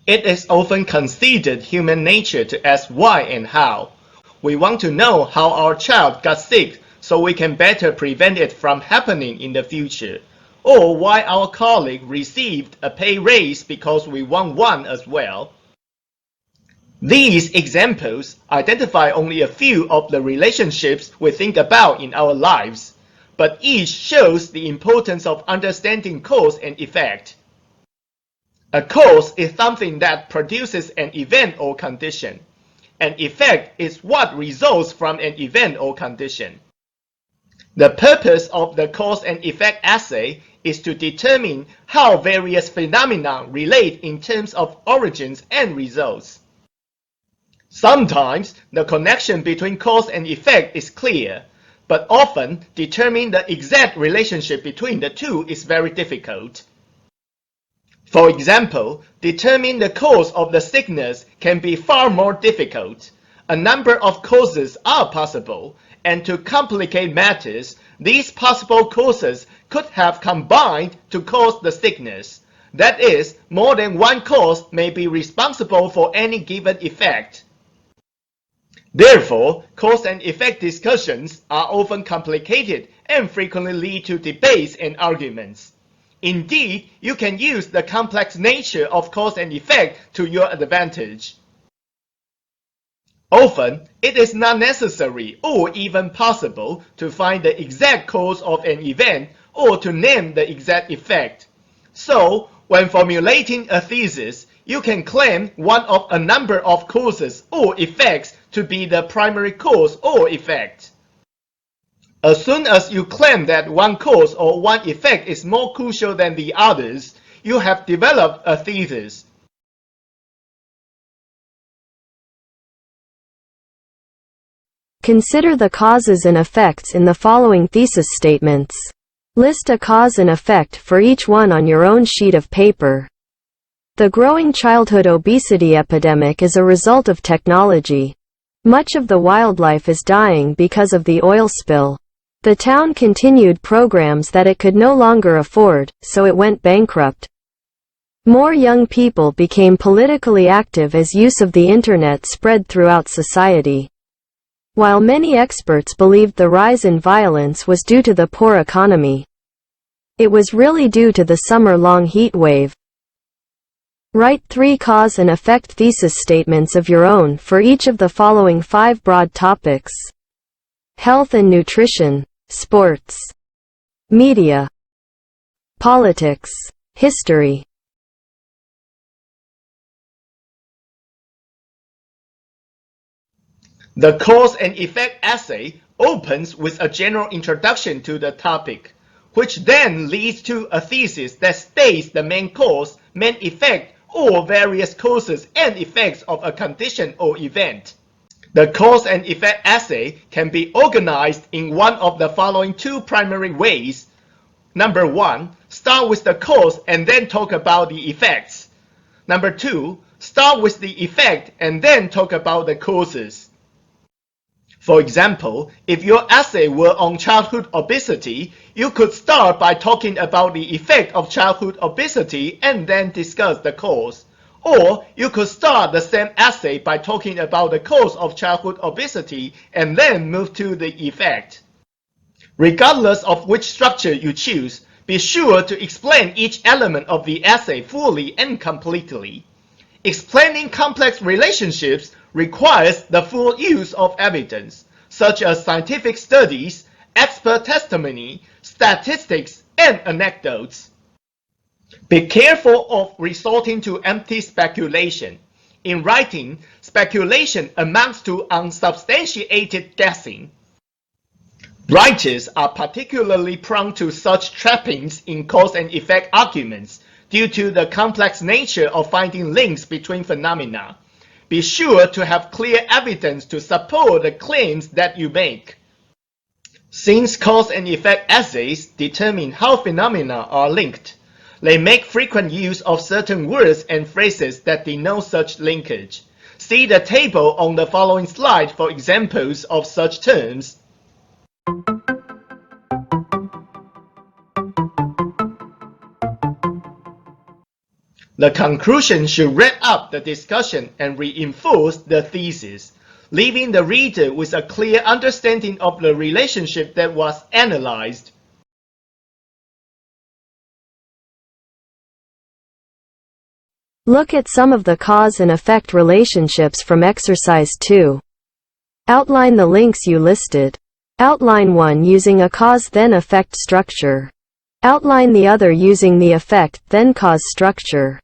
It is often considered human nature to ask why and how. We want to know how our child got sick so we can better prevent it from happening in the future, or why our colleague received a pay raise because we want one as well. These examples identify only a few of the relationships we think about in our lives, but each shows the importance of understanding cause and effect. A cause is something that produces an event or condition. An effect is what results from an event or condition. The purpose of the cause and effect assay is to determine how various phenomena relate in terms of origins and results. Sometimes the connection between cause and effect is clear, but often determining the exact relationship between the two is very difficult. For example, determining the cause of the sickness can be far more difficult. A number of causes are possible, and to complicate matters, these possible causes could have combined to cause the sickness. That is, more than one cause may be responsible for any given effect. Therefore, cause and effect discussions are often complicated and frequently lead to debates and arguments. Indeed, you can use the complex nature of cause and effect to your advantage. Often, it is not necessary or even possible to find the exact cause of an event or to name the exact effect. So, when formulating a thesis, you can claim one of a number of causes or effects to be the primary cause or effect. As soon as you claim that one cause or one effect is more crucial than the others, you have developed a thesis. Consider the causes and effects in the following thesis statements. List a cause and effect for each one on your own sheet of paper. The growing childhood obesity epidemic is a result of technology. Much of the wildlife is dying because of the oil spill. The town continued programs that it could no longer afford, so it went bankrupt. More young people became politically active as use of the internet spread throughout society. While many experts believed the rise in violence was due to the poor economy, it was really due to the summer-long heat wave. Write 3 cause and effect thesis statements of your own for each of the following 5 broad topics: health and nutrition, sports, media, politics, history. The cause and effect assay opens with a general introduction to the topic, which then leads to a thesis that states the main cause, main effect, or various causes and effects of a condition or event. The cause and effect assay can be organized in one of the following 2 primary ways. Number 1, start with the cause and then talk about the effects. Number 2, start with the effect and then talk about the causes. For example, if your essay were on childhood obesity, you could start by talking about the effect of childhood obesity and then discuss the cause. Or you could start the same essay by talking about the cause of childhood obesity and then move to the effect. Regardless of which structure you choose, be sure to explain each element of the essay fully and completely. Explaining complex relationships requires the full use of evidence, such as scientific studies, expert testimony, statistics, and anecdotes. Be careful of resorting to empty speculation. In writing, speculation amounts to unsubstantiated guessing. Writers are particularly prone to such trappings in cause and effect arguments due to the complex nature of finding links between phenomena. Be sure to have clear evidence to support the claims that you make. Since cause and effect essays determine how phenomena are linked, they make frequent use of certain words and phrases that denote such linkage. See the table on the following slide for examples of such terms. The conclusion should wrap up the discussion and reinforce the thesis, leaving the reader with a clear understanding of the relationship that was analyzed. Look at some of the cause and effect relationships from exercise 2. Outline the links you listed. Outline one using a cause-then-effect structure. Outline the other using the effect-then-cause structure.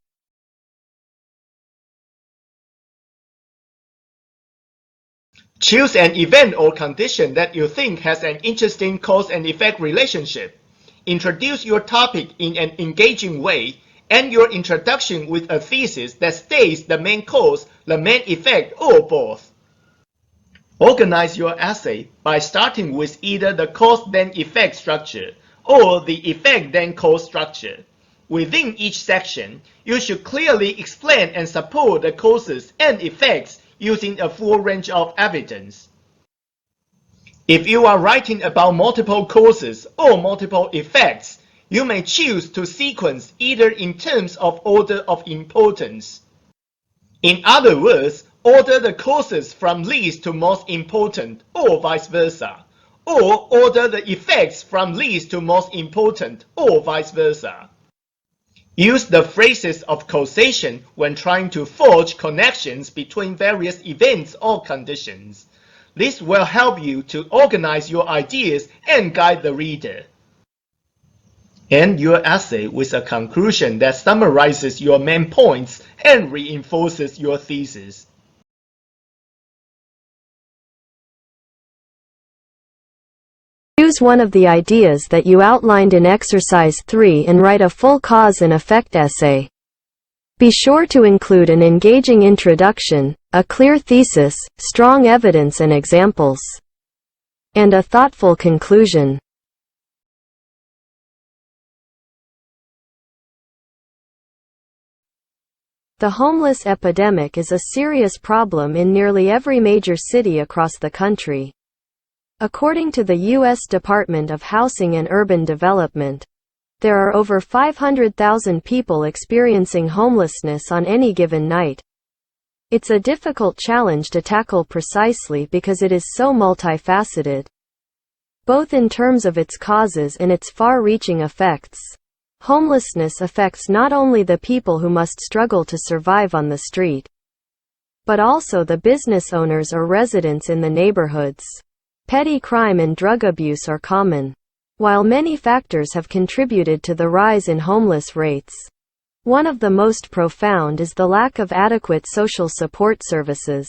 Choose an event or condition that you think has an interesting cause and effect relationship. Introduce your topic in an engaging way. End your introduction with a thesis that states the main cause, the main effect, or both. Organize your essay by starting with either the cause-then-effect structure or the effect-then-cause structure. Within each section, you should clearly explain and support the causes and effects using a full range of evidence. If you are writing about multiple causes or multiple effects, you may choose to sequence either in terms of order of importance. In other words, order the causes from least to most important, or vice versa, or order the effects from least to most important, or vice versa. Use the phrases of causation when trying to forge connections between various events or conditions. This will help you to organize your ideas and guide the reader. End your essay with a conclusion that summarizes your main points and reinforces your thesis. Choose one of the ideas that you outlined in exercise 3 and write a full cause and effect essay. Be sure to include an engaging introduction, a clear thesis, strong evidence and examples, and a thoughtful conclusion. The homeless epidemic is a serious problem in nearly every major city across the country. According to the U.S. Department of Housing and Urban Development, there are over 500,000 people experiencing homelessness on any given night. It's a difficult challenge to tackle precisely because it is so multifaceted, both in terms of its causes and its far-reaching effects. Homelessness affects not only the people who must struggle to survive on the street, but also the business owners or residents in the neighborhoods. Petty crime and drug abuse are common. While many factors have contributed to the rise in homeless rates, one of the most profound is the lack of adequate social support services.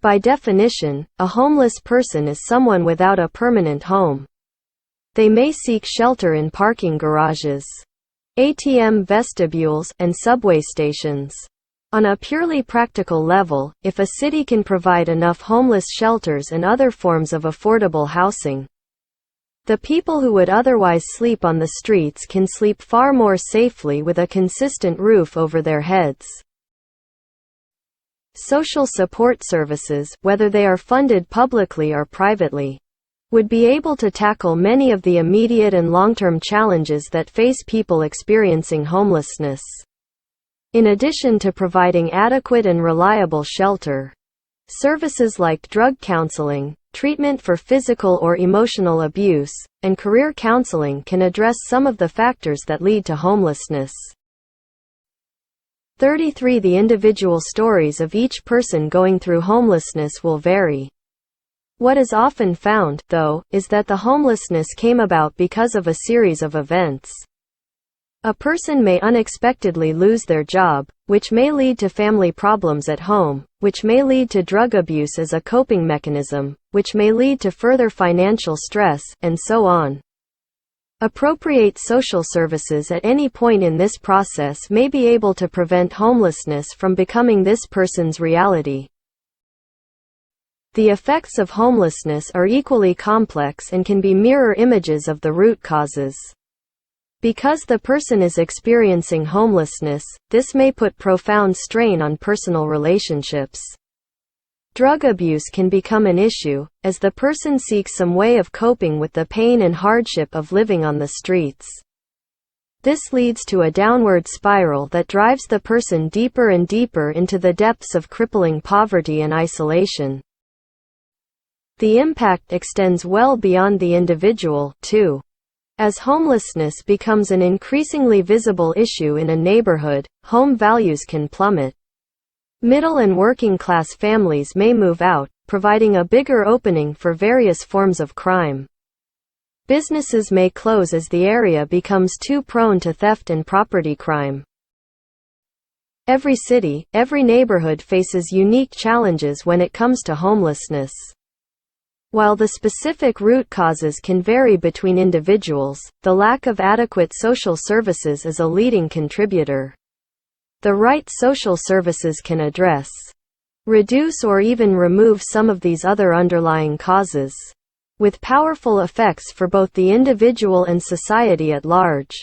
By definition, a homeless person is someone without a permanent home. They may seek shelter in parking garages, ATM vestibules, and subway stations. On a purely practical level, if a city can provide enough homeless shelters and other forms of affordable housing, the people who would otherwise sleep on the streets can sleep far more safely with a consistent roof over their heads. Social support services, whether they are funded publicly or privately, would be able to tackle many of the immediate and long-term challenges that face people experiencing homelessness. In addition to providing adequate and reliable shelter, services like drug counseling, treatment for physical or emotional abuse, and career counseling can address some of the factors that lead to homelessness. 33. The individual stories of each person going through homelessness will vary. What is often found, though, is that the homelessness came about because of a series of events. A person may unexpectedly lose their job, which may lead to family problems at home, which may lead to drug abuse as a coping mechanism, which may lead to further financial stress, and so on. Appropriate social services at any point in this process may be able to prevent homelessness from becoming this person's reality. The effects of homelessness are equally complex and can be mirror images of the root causes. Because the person is experiencing homelessness, this may put profound strain on personal relationships. Drug abuse can become an issue, as the person seeks some way of coping with the pain and hardship of living on the streets. This leads to a downward spiral that drives the person deeper and deeper into the depths of crippling poverty and isolation. The impact extends well beyond the individual, too. As homelessness becomes an increasingly visible issue in a neighborhood, home values can plummet. Middle and working class families may move out, providing a bigger opening for various forms of crime. Businesses may close as the area becomes too prone to theft and property crime. Every city, every neighborhood faces unique challenges when it comes to homelessness. While the specific root causes can vary between individuals, the lack of adequate social services is a leading contributor. The right social services can address, reduce or even remove some of these other underlying causes, with powerful effects for both the individual and society at large.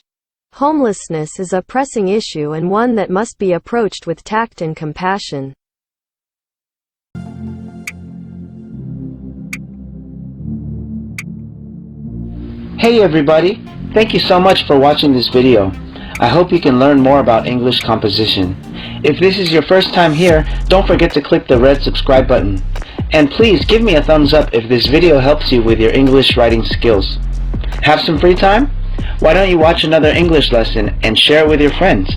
Homelessness is a pressing issue and one that must be approached with tact and compassion. Hey everybody, thank you so much for watching this video. I hope you can learn more about English composition. If this is your first time here, don't forget to click the red subscribe button. And please give me a thumbs up if this video helps you with your English writing skills. Have some free time? Why don't you watch another English lesson and share it with your friends?